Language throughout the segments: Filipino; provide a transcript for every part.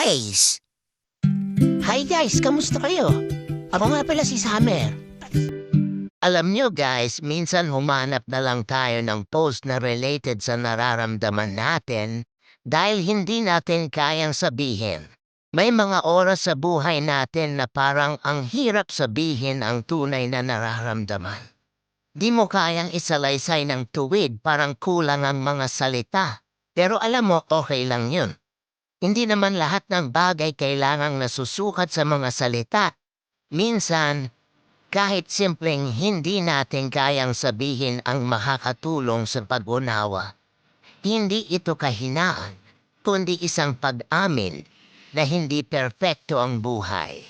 guys! Hi guys, kamusta kayo? Ako nga pala si Summer. Alam nyo guys, minsan humanap na lang tayo ng post na related sa nararamdaman natin dahil hindi natin kayang sabihin. May mga oras sa buhay natin na parang ang hirap sabihin ang tunay na nararamdaman. Di mo kayang isalaysay ng tuwid, parang kulang ang mga salita. Pero alam mo, okay lang yun. Hindi naman lahat ng bagay kailangang nasusukat sa mga salita. Minsan, kahit simpleng hindi natin kayang sabihin ang makakatulong sa pag-unawa. Hindi ito kahinaan, kundi isang pag-amin na hindi perpekto ang buhay.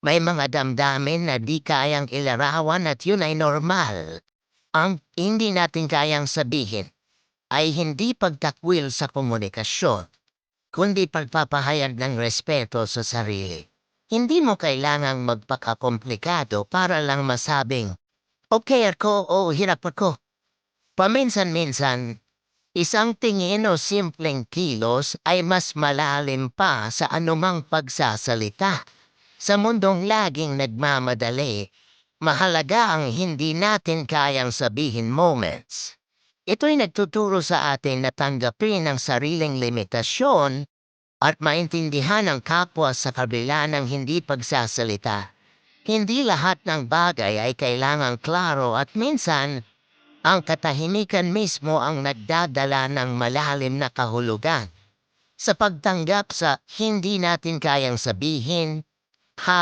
May mga damdamin na di kayang ilarawan at yun ay normal. Ang hindi natin kayang sabihin ay hindi pagtakwil sa komunikasyon, kundi pagpapahayag ng respeto sa sarili. Hindi mo kailangang magpakakomplikado para lang masabing, okay ako o hirap ako. Paminsan-minsan, isang tingin o simpleng kilos ay mas malalim pa sa anumang pagsasalita. Sa mundong laging nagmamadali, mahalaga ang hindi natin kayang sabihin moments. Ito'y nagtuturo sa atin na tanggapin ang sariling limitasyon at maintindihan ang kapwa sa kabila ng hindi pagsasalita. Hindi lahat ng bagay ay kailangang klaro at minsan, ang katahimikan mismo ang nagdadala ng malalim na kahulugan. Sa pagtanggap sa hindi natin kayang sabihin,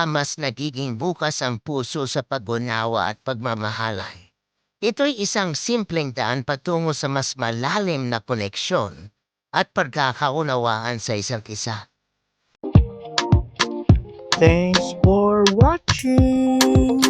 mas nagiging bukas ang puso sa pag-unawa at pagmamahalay. Ito'y isang simpleng daan patungo sa mas malalim na koneksyon at pagkakaunawaan sa isa't isa. Thanks for watching.